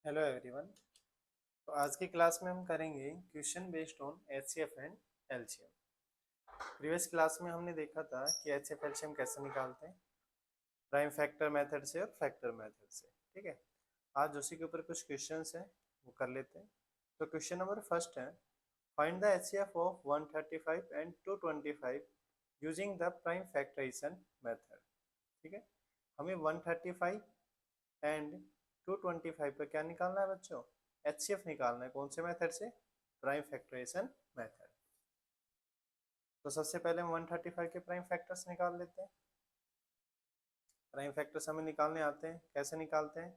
Hello everyone. तो आज की क्लास में हम करेंगे question based on HCF and LCM. Previous class में हमने देखा था कि एचसीएफ एलसीएम कैसे निकालते हैं, प्राइम फैक्टर मेथड से और फैक्टर मेथड से। ठीक है, आज उसी के ऊपर कुछ क्वेश्चंस हैं, वो कर लेते हैं। तो क्वेश्चन नंबर फर्स्ट है, find the HCF of 135 and 225 using the prime factorization method. ठीक है, हमें 135 एंड 225 पर क्या निकालना है बच्चों? एचसीएफ निकालना है। कौन से मेथड से? Prime factorization method. तो सबसे पहले हम 135 के प्राइम फैक्टर्स निकाल लेते हैं। प्राइम फैक्टर्स हमें निकालने आते हैं। कैसे निकालते हैं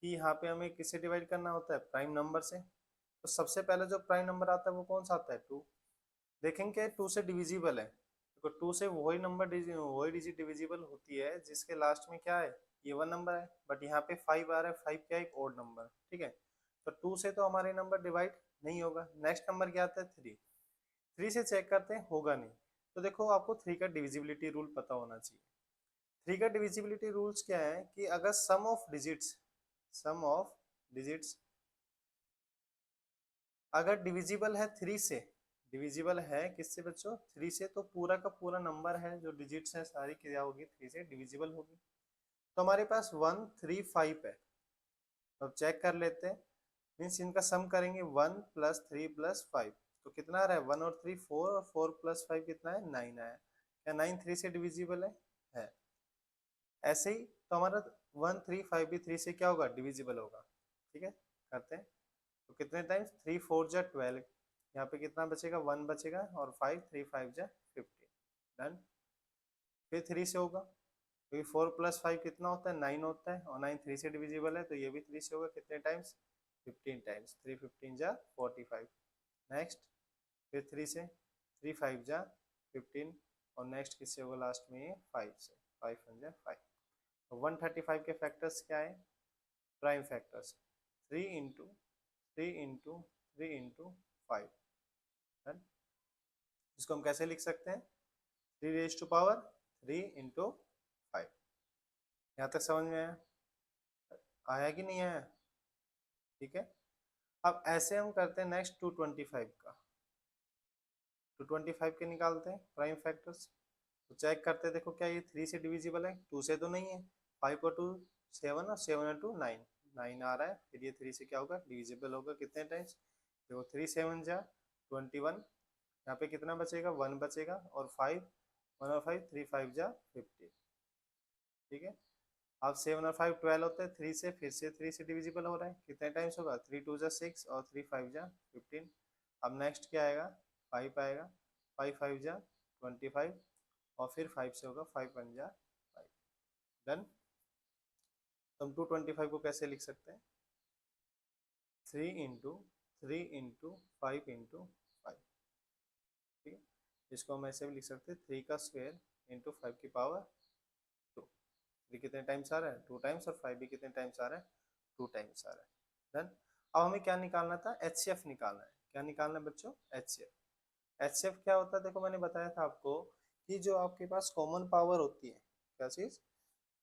कि यहाँ पे हमें किससे डिवाइड करना होता है? प्राइम नंबर से। तो सबसे पहले जो प्राइम नंबर आता है वो कौन सा आता है? 2। देखेंगे 2 से डिविजिबल है, तो 2 से वही नंबर वही डिजिट डिविजिबल होती है जिसके लास्ट में क्या है? ये वन नंबर है। बट यहाँ पे 5 आ रहा है, 5 क्या है? एक ओड नंबर। ठीक है, तो 2 से तो हमारे नंबर डिवाइड नहीं होगा। नेक्स्ट नंबर क्या आता है? 3। 3 से चेक करते हैं, होगा नहीं। तो देखो, आपको 3 का डिविजिबिलिटी रूल पता होना चाहिए। 3 का डिविजिबिलिटी रूल्स क्या है कि अगर सम ऑफ डिजिट्स अगर डिविजिबल है 3 से, डिविजिबल है किससे बच्चों? 3 से, तो पूरा का पूरा नंबर है जो डिजिट्स है सारी क्या होगी? 3 से डिविजिबल होगी। तो हमारे पास 135 है। अब चेक कर लेते हैं, मीन्स इनका सम करेंगे 1 प्लस 3 प्लस 5। तो कितना आ रहा है? 1 और 3 4, और 4 प्लस 5 कितना है? 9 आया। क्या 9 3 से डिविजिबल है? ऐसे ही तो हमारा 135 भी 3 से क्या होगा? डिविजिबल होगा। ठीक है, करते हैं। तो कितने टाइम्स? 3 4 जा 12। यहाँ पे कितना बचेगा? 1 बचेगा, और 5 3 5 जा 15। डन। फिर 3 से होगा, क्योंकि 4 प्लस 5 कितना होता है? 9 होता है, और 9 3 से डिविजिबल है, तो ये भी 3 से होगा। कितने टाइम्स? 15 टाइम्स। 3 15 जा 45। नेक्स्ट, फिर 3 से, 3 5 जा 15, और नेक्स्ट किससे होगा? लास्ट में 5 से। 5 1 जा 5। तो 135 के फैक्टर्स क्या है? Prime factors 3 into 3 into 3 into 5। इसको हम कैसे लिख सकते हैं? 3 रेज टू पावर 3 इंटू 5। यहाँ तक समझ में आया? आया कि नहीं आया? ठीक है, अब ऐसे हम करते हैं नेक्स्ट 225 का। 225 के निकालते हैं प्राइम फैक्टर्स। तो चेक करते हैं, देखो क्या ये 3 से डिविजिबल है? 2 से तो नहीं है। 5 और 2 7, और 7 और 2 9, 9 आ रहा है। फिर ये 3 से क्या होगा? डिविजिबल होगा। कितने टाइम्स? देखो 3 7 जा 21। यहाँ पे कितना बचेगा? 1 बचेगा, और 5 1 और 5 3 5 जा 50। ठीक है, अब 7 और 5 12 होते हैं। 3 से फिर से 3 से डिविजिबल हो रहा है। कितने टाइम्स होगा? 3 2 जा 6, और 3 5 जा 15। अब नेक्स्ट क्या आएगा? 5 आएगा। 5 5 जा 25, और फिर 5 से होगा 5 1 जा 5। डन। तो हम 225 को कैसे लिख सकते हैं? 3 इंटू 3 इंटू 5 इंटू 5। ठीक है, इसको हम ऐसे भी लिख सकते हैं 3 का स्क्वायर इंटू 5 की पावर 2। 3 कितने टाइम्स आ रहा है? 2 टाइम्स, और 5 भी कितने टाइम्स आ रहा है? 2 टाइम्स आ रहा है। डन। अब हमें क्या निकालना था? एचसीएफ निकालना है। क्या निकालना है बच्चों? एचसीएफ। एचसीएफ क्या होता है? देखो, मैंने बताया था आपको कि जो आपके पास कॉमन पावर होती है, क्या चीज?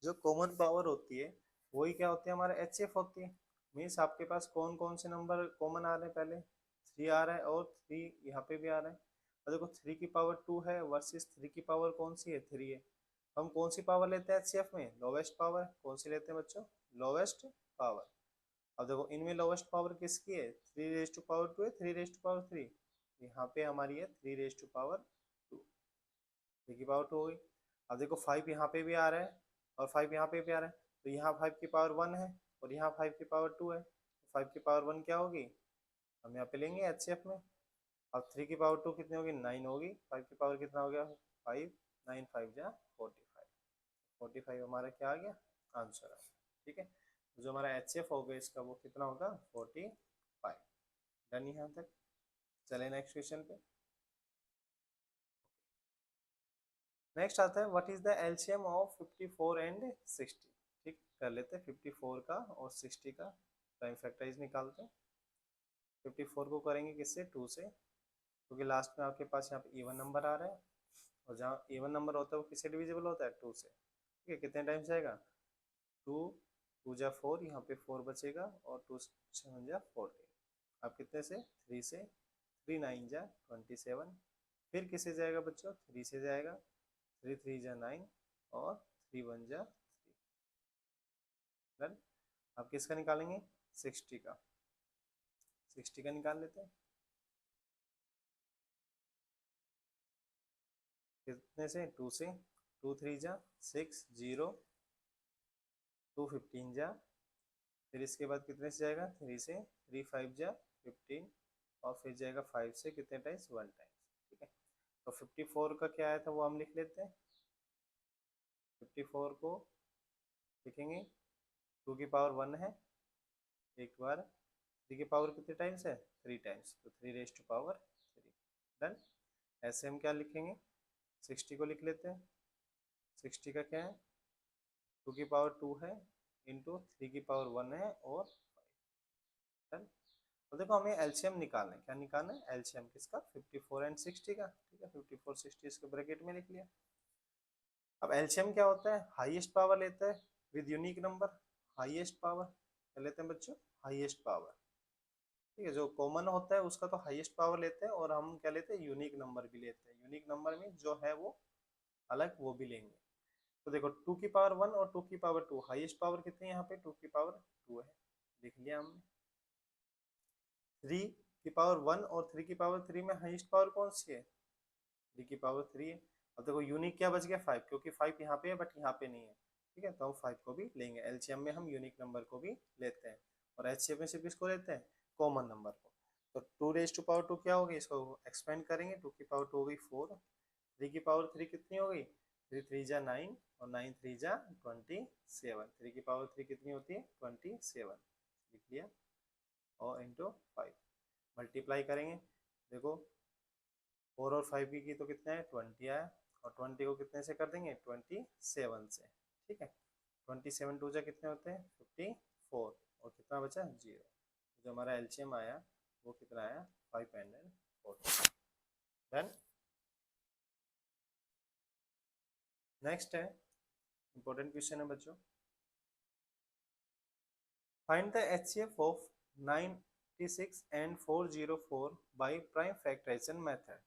जो कॉमन पावर होती है वही क्या होती है? हमारा एचसीएफ होती है। मीन्स आपके पास कौन कौन से नंबर कॉमन आ रहे हैं? पहले 3 आ रहा है, और 3 यहाँ पे भी आ रहा है। और देखो 3 की पावर 2 है, वर्सेस 3 की पावर कौन सी है? 3 है। हम कौन सी पावर लेते हैं एचसीएफ में? Lowest power. कौन सी लेते हैं बच्चों? Lowest power. अब देखो इनमें लोवेस्ट पावर किसकी है? 3 रेज टू पावर 2 है, 3 रेज टू पावर 3। यहाँ पे हमारी है 3 रेज टू पावर 2। 3 की पावर 2 हो गई। अब देखो 5 यहाँ पे भी आ रहा है, और 5 यहाँ पे भी आ रहा है। तो यहाँ 5 की पावर 1 है, और यहाँ 5 की पावर 2 है। 5 की पावर 1 क्या होगी? हम यहाँ पे लेंगे एचसीएफ में। अब 3 की पावर 2 कितनी होगी? 9 होगी। 5 की पावर कितना हो गया? 5। 9 5 जा 45। 45 हमारा क्या आ गया? आंसर आ गया। ठीक है, तो जो हमारा एचसीएफ होगा इसका वो कितना होगा? 45। डन यहाँ तक। चले नेक्स्ट क्वेश्चन पे। नेक्स्ट आता है, what is the LCM of 54 and 60। ठीक, कर लेते हैं 54 का और 60 का प्राइम फैक्टराइज निकालते हैं। 54 को करेंगे किससे? 2 से, क्योंकि लास्ट में आपके पास यहाँ पे इवन नंबर आ रहा है, और जहाँ इवन नंबर होता है वो किससे डिविजिबल होता है? 2 से। ठीक है, कितने टाइम्स जाएगा? 2 2 जा 4, यहाँ पे 4 बचेगा और 2 7 जा 14। अब कितने से 3 से, 3 9 जा 27, फिर किससे जाएगा बच्चों 3 से जाएगा, 3 3 जा 9 और 3 1 जा 3। डन। अब किसका निकालेंगे 60 का, 60 का निकाल लेते हैं। कितने से 2 से, 2 3 जा 6 0, 2 15 जा, फिर इसके बाद कितने से जाएगा 3 से, 3 5 जा 15 और फिर जाएगा 5 से कितने टाइम्स 1 टाइम्स। ठीक है, तो 54 का क्या आया था वो हम लिख लेते हैं। 54 को लिखेंगे 2 की पावर 1 है, एक बार 3 की पावर कितने टाइम्स है 3 टाइम्स, तो 3 रेज टू पावर 3। डन। ऐसे हम क्या लिखेंगे 60 को लिख लेते हैं। 60 का क्या है 2 की पावर 2 है इंटू 3 की पावर 1 है और 5। डन। तो देखो हमें एलसीएम निकालना है, क्या निकालना है एलसीएम किसका 54 एंड 60 का। ठीक है, 54 60 इसके ब्रैकेट में लिख लिया। अब एलसीएम क्या होता है हाईएस्ट पावर लेता है with unique number. Highest power क्या लेते हैं बच्चों हाईएस्ट पावर। ठीक है, जो कॉमन होता है उसका तो हाईएस्ट पावर लेते हैं और हम क्या लेते हैं यूनिक नंबर भी लेते हैं। यूनिक नंबर में जो है वो अलग वो भी लेंगे। तो देखो 2 की पावर 1 और 2 की पावर 2, हाईएस्ट पावर कितनी है यहाँ पे 2 की पावर 2 है, लिख लिया हमने। 3 की पावर 1 और 3 की पावर 3 में हाईएस्ट पावर कौन सी है 3 की पावर 3 है। अब देखो यूनिक क्या बच गया 5, क्योंकि 5 यहाँ पे है बट यहाँ पे नहीं है। ठीक है, तो हम 5 को भी लेंगे। एलसीएम में हम यूनिक नंबर को भी लेते हैं और एचसीएफ में सिर्फ किसको लेते हैं कॉमन नंबर को। तो 2 रेज टू पावर 2 क्या होगी, इसको एक्सपेंड करेंगे, 2 की पावर 2 हो गई 4, 3 की पावर 3 कितनी हो गई 3 3 जा 9 और 9 3 जा 27, 3 की पावर 3 कितनी होती है 27, लिख लिया और इंटू 5 मल्टीप्लाई करेंगे। देखो 4 और 5 की तो कितना है 20 आया और 20 को कितने से कर देंगे 27 से। ठीक है, 27 टू जा कितने होते हैं 54 और कितना बचा 0। जो हमारा एलसीएम आया वो कितना आया 540। डन। नेक्स्ट है इंपॉर्टेंट क्वेश्चन है बच्चों, find the HCF of 96 and 404 by prime factorization method,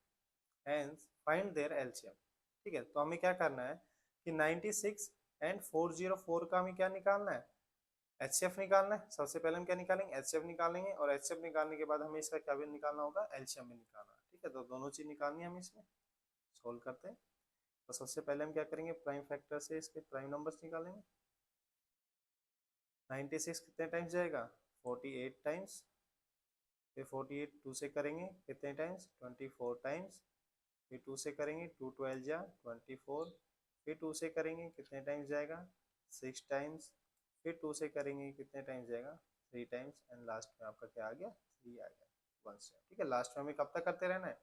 hence find their LCM। ठीक है, तो हमें क्या करना है कि 96 एंड 404 का हमें क्या निकालना है एचसीएफ निकालना है। सबसे पहले हम क्या निकालेंगे एचसीएफ निकालेंगे और एचसीएफ निकालने के बाद हमें इसका क्या भी निकालना होगा एलसीएम भी निकालना। ठीक है, तो दोनों चीज निकालनी है हमें इसमें। सोल्व करते हैं। तो सबसे पहले हम क्या करेंगे प्राइम फैक्टर से इसके प्राइम नंबर्स निकालेंगे। 96 कितने टाइम्स जाएगा 48 टाइम्स, फिर 48 2 से करेंगे कितने टाइम्स 24 टाइम्स, फिर 2 से करेंगे 2 12 जा 24, फिर 2 से करेंगे कितने टाइम्स जाएगा 6 टाइम्स, फिर 2 से करेंगे कितने टाइम्स जाएगा 3 टाइम्स एंड लास्ट में आपका क्या आ गया 3 आ गया 1 से। ठीक है, लास्ट में हमें कब तक करते रहना है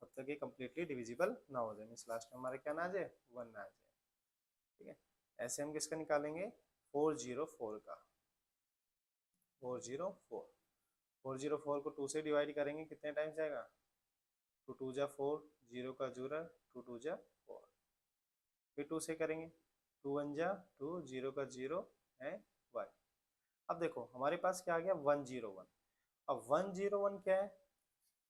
तब तक ये कम्प्लीटली डिविजिबल ना हो जाए, मीन्स लास्ट में हमारा क्या ना आ जाए 1 ना आ जाए। ठीक है, ऐसे हम किसका निकालेंगे 404 का। 404 404 को 2 से डिवाइड करेंगे कितने टाइम्स जाएगा 2 2 जा 4, 0 का 0, 2 2 जा 4, फिर 2 से करेंगे 2 1 जा 2, 0 का 0 है 1। अब देखो हमारे पास क्या आ गया 101। अब 101 क्या है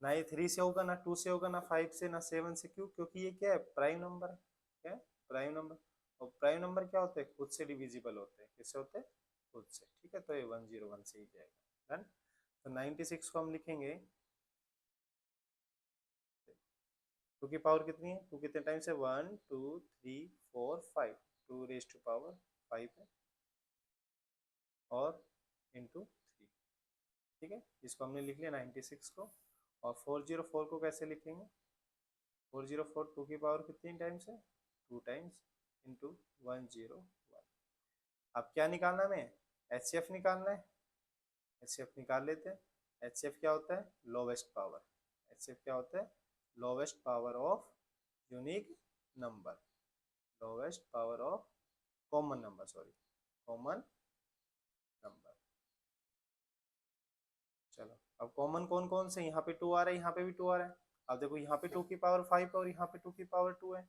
ना ये 3 से होगा ना 2 से होगा ना 5 से ना 7 से, क्यों क्योंकि ये क्या है प्राइम नंबर है। क्या है प्राइम नंबर, और प्राइम नंबर क्या होते हैं खुद से डिविजिबल होते हैं, किससे होते हैं खुद से। ठीक है, तो ये 101 से ही जाएगा। डन। तो 96 को हम लिखेंगे 2 की पावर कितनी है 2 कितने टाइम्स है 1 2 3 4 5, 2 रेज टू पावर 5 है और इंटू 3। ठीक है, इसको हमने लिख लिया 96 को। और 404 को कैसे लिखेंगे 404 2 की पावर कितनी टाइम्स है 2 टाइम्स इंटू 101। अब क्या निकालना है हमें एचसीएफ निकालना है। एचसीएफ निकाल लेते हैं। एचसीएफ क्या होता है लोवेस्ट पावर। एचसीएफ क्या होता है lowest power of unique number, lowest power of common number, sorry common number. चलो अब कॉमन कौन कौन से यहाँ पे 2 आ रहा है यहाँ पे भी 2 आ रहा है। अब देखो यहाँ पे 2 की पावर 5 और यहाँ पे 2 की पावर 2 है,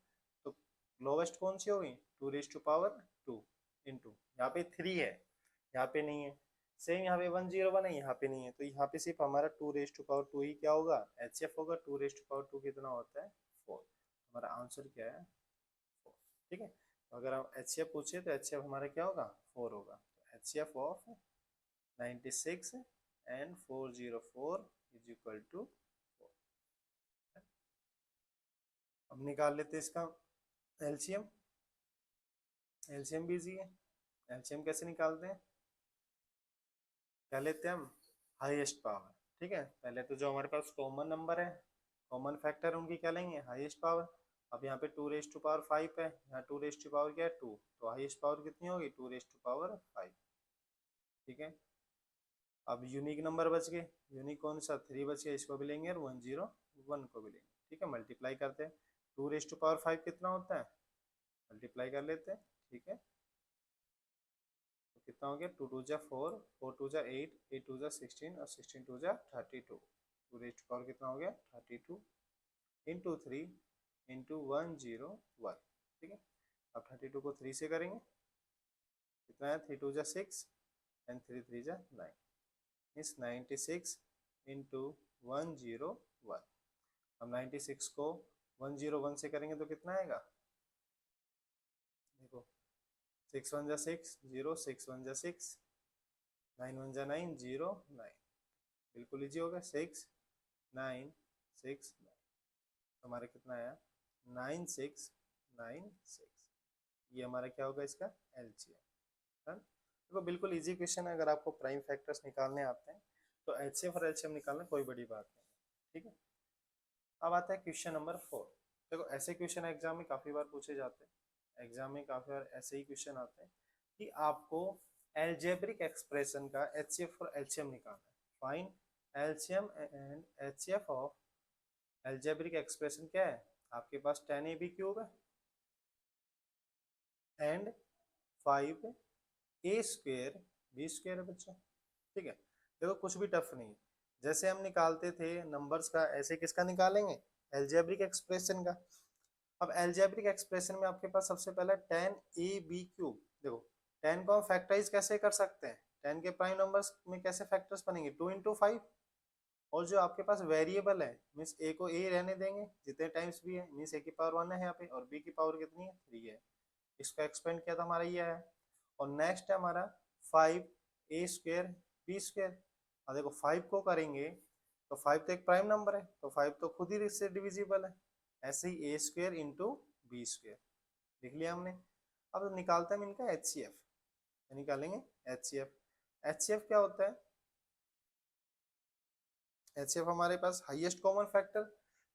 तो लोवेस्ट कौन सी होगी 2 रेज टू पावर 2 इंटू यहाँ पे 3 है, यहाँ पे नहीं है। सेम यहाँ पे 101 है, यहाँ पे नहीं है, तो यहाँ पे सिर्फ हमारा 2 रेज़ टू पावर 2 ही क्या होगा, एचसीएफ होगा। 2 रेज़ टू पावर 2 कितना होता है, 4। हमारा आंसर क्या है, 4। ठीक है, तो अगर हम एचसीएफ पूछे तो एचसीएफ हमारा क्या होगा, 4 होगा। तो HCF of 96 and 404 is equal to 4। अब निकाल लेते इसका एलसीएम। एलसीएम भी इजी है। एलसीएम कैसे निकालते हैं, क्या लेते हैं हम, हाईएस्ट पावर। ठीक है, पहले तो जो हमारे पास कॉमन नंबर है, कॉमन फैक्टर उनकी क्या लेंगे, हाईएस्ट पावर। अब यहाँ पे 2 रेज़ टू पावर 5 है, यहाँ 2 रेज़ टू पावर क्या है, 2, तो हाईएस्ट पावर कितनी होगी, 2 रेज़ टू पावर 5। ठीक है, अब यूनिक नंबर बच गए, यूनिक कौन सा, 3 बच गया, इसको भी लेंगे और 101 को भी लेंगे। ठीक है, मल्टीप्लाई करते हैं। 2 रेज़ टू पावर 5 कितना होता है, मल्टीप्लाई कर लेते हैं। ठीक है, तो कितना हो गया, 2 2 जा 4, 4 2 जा 8, 8 2 जा 16 और 16 2 जा 32। 2 रेज़ टू पावर कितना हो गया, 32 इंटू 3 इंटू 101। ठीक है, अब 32 को 3 से करेंगे, कितना है, 3 2 जा 6 एंड 3 3 जा 9, मीन्स 96 इंटू 101। अब 96 को 101 से करेंगे तो कितना आएगा, देखो 6 1 जा 6 0, 6 1 जा 6, 9 1 जा 9 0 9, बिल्कुल इजी होगा। 6 9 6 9, हमारा कितना आया, 9696। ये हमारा क्या होगा, इसका एलसीएम। देखो बिल्कुल इजी क्वेश्चन है, अगर आपको प्राइम फैक्टर्स निकालने आते हैं तो एचसीएफ और एलसीएम निकालना कोई बड़ी बात नहीं। ठीक है, अब आता है क्वेश्चन नंबर 4। देखो ऐसे क्वेश्चन एग्जाम में काफ़ी बार पूछे जाते हैं, एग्जाम में काफ़ी बार ऐसे ही क्वेश्चन आते हैं कि आपको एल्जेब्रिक एक्सप्रेशन का एचसीएफ और एलसीएम निकालना है। Find LCM and HCF of algebraic expression क्या है, आपके पास 10ab³ है एंड 5a² b² है बच्चों। ठीक है, देखो कुछ भी टफ नहीं है, जैसे हम निकालते थे नंबर्स का, ऐसे किसका निकालेंगे, एल्जेब्रिक एक्सप्रेशन का। अब एल्जेब्रिक एक्सप्रेशन में आपके पास सबसे पहले 10ab³, देखो 10 को हम फैक्टराइज कैसे कर सकते हैं, 10 के प्राइम नंबर्स में कैसे फैक्टर्स बनेंगे, 2 इंटू 5। और जो आपके पास वेरिएबल है, मीन्स ए को ए रहने देंगे जितने टाइम्स भी है, मीन्स a⁻1 है यहाँ पे, और b की पावर कितनी है, 3 है। इसको एक्सपेंड किया था हमारा ये है। और नेक्स्ट है हमारा 5a² b²। अब देखो 5 को करेंगे तो 5 तो एक प्राइम नंबर है, तो 5 तो खुद ही इससे डिविजिबल है, ऐसे ही a² इंटू b² लिख लिया हमने। अब निकालते हैं हम इनका एचसीएफ, निकालेंगे एचसीएफ। एचसीएफ क्या होता है, एचसीएफ हमारे पास highest common factor.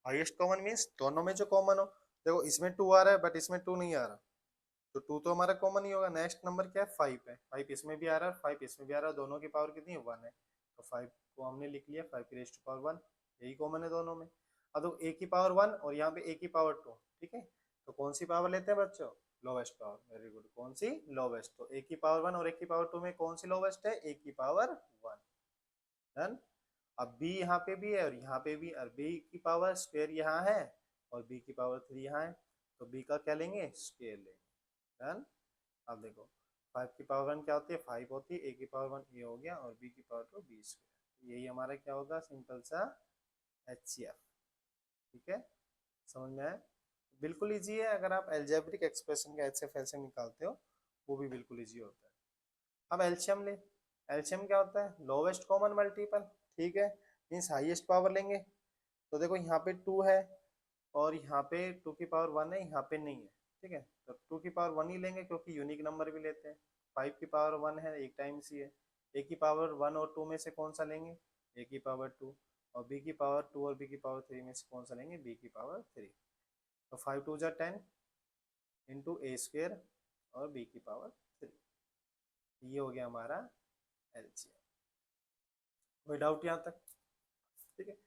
Highest common means दोनों में जो कॉमन हो, देखो इसमें 2 आ रहा है बट इसमें 2 नहीं आ रहा, तो 2 तो हमारा कॉमन ही होगा। नेक्स्ट नंबर क्या है, 5 है, 5 इसमें भी आ रहा है, 5 इसमें भी आ रहा है, दोनों की पावर कितनी है, 1 है, तो 5 को हमने लिख लिया 5 की रेज़ टू पावर 1, यही कॉमन है दोनों में। अब तो a की पावर 1 और यहाँ पे a की पावर 2। ठीक है, तो कौन सी पावर लेते हैं बच्चों, लोवेस्ट पावर, वेरी गुड, कौन सी, लोवेस्ट। तो a की पावर 1 और a की पावर 2 में कौन सी लोवेस्ट है, a की पावर 1। डन। अब b यहाँ पे भी है और यहाँ पे भी, और b की पावर स्क्वायर यहाँ है और b की पावर 3 यहाँ है, तो b का क्या लेंगे, स्क्वायर लेंगे। डन। अब देखो 5 की पावर 1 क्या होती है, 5 होती है, a की पावर 1 ये हो गया और b की पावर 2 b²। यही हमारा क्या होगा, सिंपल सा एचसीएफ। ठीक है, समझ में आया, बिल्कुल इजी है। अगर आप एल्जेब्रिक एक्सप्रेशन का एचसीएफ एलसीएम निकालते हो वो भी बिल्कुल इजी होता है। अब एलसीएम ले, एलसीएम क्या होता है, लोवेस्ट कॉमन मल्टीपल। ठीक है, मीन्स हाईएस्ट पावर लेंगे, तो देखो यहाँ पे 2 है और यहाँ पे 2 की पावर 1 है, यहाँ पे नहीं है। ठीक है, तो 2 की पावर 1 ही लेंगे क्योंकि यूनिक नंबर भी लेते हैं। 5 की पावर 1 है, एक टाइम्स ही है। a की पावर 1 और 2 में से कौन सा लेंगे, a की पावर 2, और b की पावर 2 और b की पावर 3 में से कौन सा लेंगे, b की पावर 3। तो 5 2 जा 10 इंटू a² और b की पावर 3, ये हो गया हमारा एलसीएम। कोई डाउट यहाँ तक। ठीक है,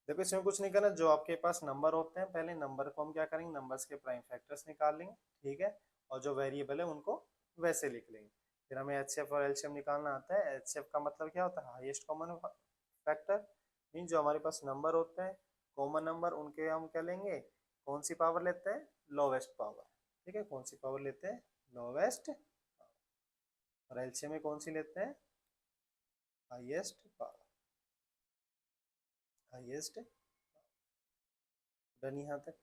देखो इसमें कुछ नहीं करना, जो आपके पास नंबर होते हैं पहले नंबर को हम क्या करेंगे, नंबर्स के प्राइम फैक्टर्स निकाल लेंगे। ठीक है, और जो वेरिएबल है उनको वैसे लिख लेंगे। फिर हमें एचसीएफ और एलसीएम निकालना आता है। एचसीएफ का मतलब क्या होता है, हाईएस्ट कॉमन फैक्टर, मीन जो हमारे पास नंबर होते हैं कॉमन नंबर, उनके हम क्या लेंगे, कौन सी पावर लेते हैं, लोवेस्ट पावर। ठीक है, कौन सी पावर लेते हैं, लोवेस्ट। और एलसीएम में कौन सी लेते हैं, हाईएस्ट पावर, हाईएस्ट। डन यहाँ तक।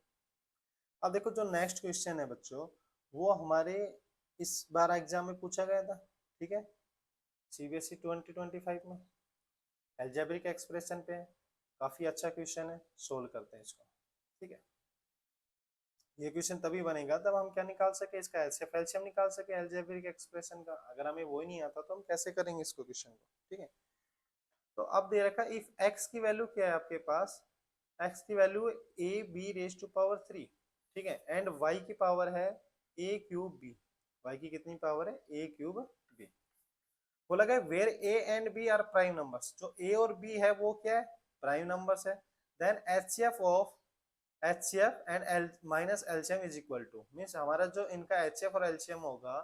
अब देखो जो नेक्स्ट क्वेश्चन है बच्चों, वो हमारे इस बार एग्जाम में पूछा गया था, ठीक है, सीबीएसई 2025 में, एल्जेब्रिक एक्सप्रेशन पे है, काफी अच्छा क्वेश्चन है, सोल्व करते हैं इसको, ठीक है। ये क्वेश्चन तभी बनेगा तब हम क्या निकाल सके, इसका एचसीएफ एलसीएम निकाल सके एल्जेब्रिक एक्सप्रेशन का। अगर हमें वो ही नहीं आता तो हम कैसे करेंगे इसको क्वेश्चन को, ठीक है। तो अब दे रखा इफ x की वैल्यू क्या है आपके पास, x की value a b raise to power 3, ठीक है, एंड y की पावर है a क्यूब b, y की कितनी पावर है a क्यूब b। बोला गया where a and b are prime numbers, जो a और b है वो क्या है, प्राइम नंबर्स है। Then HCF of HCF and L minus LCM is equal to, means हमारा जो इनका एचसीएफ और एलसीएम होगा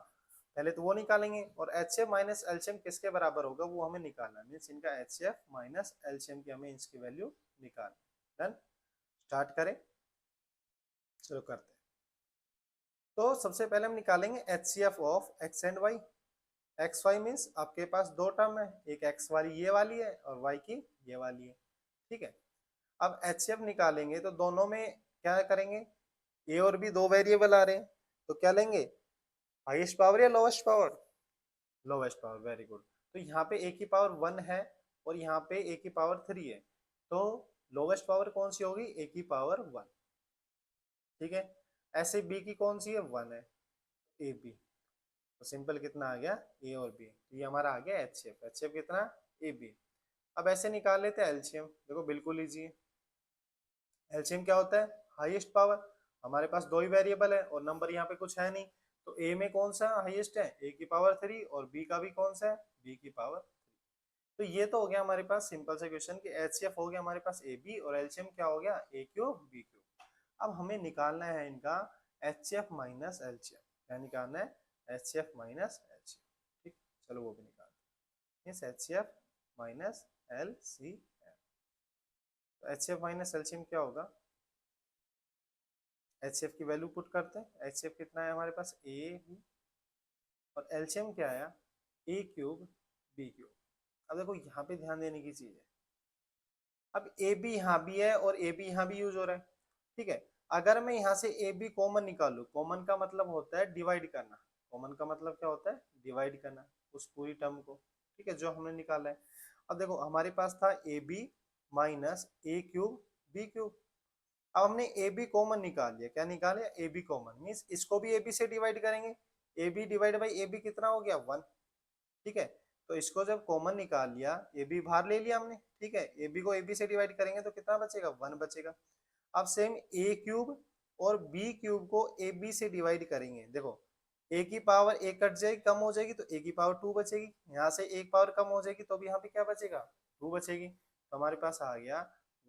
पहले तो वो निकालेंगे, और एचसीएफ माइनस एलसीएम किसके बराबर होगा वो हमें निकालना है, मीन्स इनका एचसीएफ माइनस एलसीएम की हमें इसकी वैल्यू निकालना। डन, स्टार्ट करें, चलो करते हैं। तो सबसे पहले हम निकालेंगे HCF of X and Y. X Y means आपके पास दो टर्म है, एक एक्स वाली ये वाली है और वाई की ये वाली है, ठीक है। अब एचसीएफ निकालेंगे तो दोनों में क्या करेंगे, ए और बी दो वेरिएबल आ रहे हैं, तो क्या लेंगे, हाईएस्ट पावर या lowest power, lowest power, very good. तो यहाँ पे ए की पावर 1 है और यहाँ पे ए की पावर 3 है, तो लोवेस्ट पावर कौन सी होगी, ए की पावर 1, ठीक है। ऐसे बी की कौन सी है, 1 है, ए बी, तो सिंपल कितना आ गया, ए और बी, तो ये हमारा आ गया एचसीएफ, एचसीएफ कितना, ए बी। अब ऐसे निकाल लेते हैं एलसीएम, देखो बिल्कुल इजी है। एलसीएम क्या होता है, हाईएस्ट पावर, हमारे पास दो ही वेरिएबल है और नंबर यहाँ पे कुछ है नहीं, तो ए में कौन सा हाईएस्ट है, ए की पावर 3, और बी का भी कौन सा है, बी की पावर 3। तो ये तो हो गया हमारे पास सिंपल से क्वेश्चन कि एचसीएफ हो गया हमारे पास ए बी और एलसीएम क्या हो गया, ए क्यूब बी क्यूब। अब हमें निकालना है इनका एचसीएफ माइनस एलसीएम, क्या निकालना है, एचसीएफ माइनस एलसीएम, ठीक, चलो वो भी निकालते हैं, एचसीएफ माइनस एलसीएम। तो एचसीएफ माइनस एलसीएम क्या होगा, एचसीएफ की वैल्यू पुट करते हैं, एचसीएफ कितना है हमारे पास, ए बी, और एलसीएम क्या आया, ए क्यूब बी क्यूब। अब देखो यहाँ पे ध्यान देने की चीज है, अब ए बी यहाँ भी है और ए बी यहाँ भी यूज हो रहा है, ठीक है। अगर मैं यहाँ से ए बी कॉमन निकालू, कॉमन का मतलब होता है डिवाइड करना, कॉमन का मतलब क्या होता है, डिवाइड करना उस पूरी टर्म को, ठीक है, जो हमने निकाला है। अब देखो हमारे पास था A B minus A cube B cube, अब हमने ए बी कॉमन निकाल लिया, क्या निकाल लिया, ए बी कॉमन, मीन्स इसको भी ए बी से डिवाइड करेंगे, A B divide by A B कितना हो गया, 1, ठीक है। तो इसको जब कॉमन निकाल लिया, ए बी बाहर ले लिया हमने, ठीक है, ए बी को ए बी से डिवाइड करेंगे तो कितना बचेगा, 1 बचेगा। अब सेम ए क्यूब और बी क्यूब को ए बी से डिवाइड करेंगे, देखो ए की पावर एक कट जाएगी, कम हो जाएगी, तो ए की पावर 2 बचेगी, यहाँ से एक पावर कम हो जाएगी तो भी यहाँ पे क्या बचेगा, 2 बचेगी, तो हमारे पास आ गया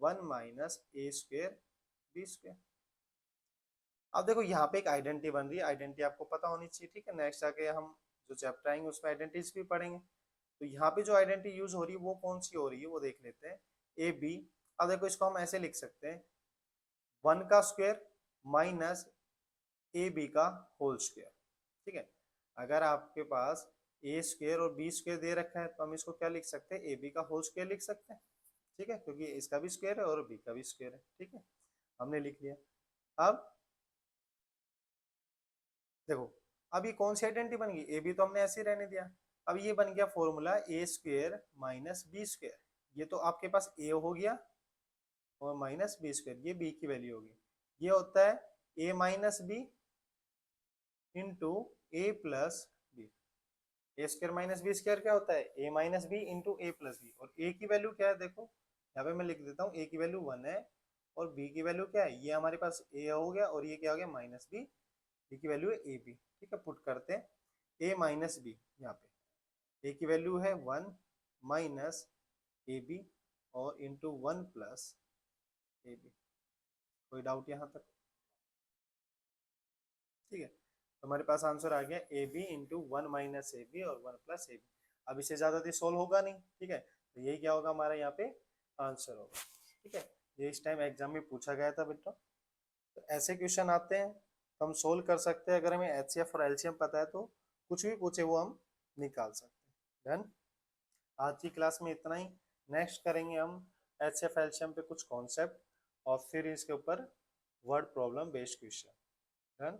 1 माइनस ए स्क्वेयर बी स्क्वेयर। अब देखो यहाँ पे एक आइडेंटिटी बन रही है, आइडेंटिटी आपको पता होनी चाहिए, ठीक है, नेक्स्ट आके हम जो चैप्टर आएंगे उसमें आइडेंटिटीज भी पढ़ेंगे। तो यहाँ पे जो आइडेंटिटी यूज हो रही है वो कौन सी हो रही है वो देख लेते हैं, ए बी। अब देखो इसको हम ऐसे लिख सकते हैं, 1 का स्क्वायर माइनस ए बी का होल स्क्वायर, ठीक है। अगर आपके पास ए स्क्वायर और बी स्क्वायर दे रखा है तो हम इसको क्या लिख सकते हैं, ए बी का होल स्क्वायर लिख सकते हैं, ठीक है, क्योंकि इसका भी स्क्वायर है और बी का भी स्क्वायर है, ठीक है, हमने लिख लिया। अब देखो अब ये कौन सी आइडेंटिटी बन गई, ए बी तो हमने ऐसे ही रहने दिया, अब ये बन गया फॉर्मूला ए स्क्वायर माइनस बी स्क्वायर, ये तो आपके पास ए हो गया और माइनस बी स्क्वायर, ये बी की वैल्यू होगी, ये होता है ए माइनस बी इंटू ए प्लस बी, ए स्क्वायर माइनस बी स्क्वायर क्या होता है, ए माइनस बी इंटू ए प्लस बी, और ए की वैल्यू क्या है, देखो यहाँ पे मैं लिख देता हूँ, ए की वैल्यू 1 है और बी की वैल्यू क्या है, ये हमारे पास ए हो गया और ये क्या हो गया माइनस बी, बी की वैल्यू है ए बी, ठीक है, पुट करते हैं ए माइनस बी, यहाँ पे ए की वैल्यू है 1 माइनस ए बी और इंटू 1 प्लस ए बी। कोई डाउट यहाँ तक, ठीक है, तो हमारे पास आंसर आ गया A B into 1 minus A B और 1 प्लस ए बी। अब इससे ज़्यादा तो सोल्व होगा नहीं, ठीक है, तो यही क्या होगा हमारा यहाँ पे आंसर होगा, ठीक है। ये इस टाइम एग्जाम में पूछा गया था बेटा, तो ऐसे क्वेश्चन आते हैं तो हम सोल्व कर सकते हैं, अगर हमें एचसीएफ और एलसीएम पता है तो कुछ भी पूछे वो हम निकाल सकते हैं। डन। आज की क्लास में इतना ही। नेक्स्ट करेंगे हम HCF एलसीएम पे कुछ कॉन्सेप्ट और फिर इसके ऊपर word problem based question. Done.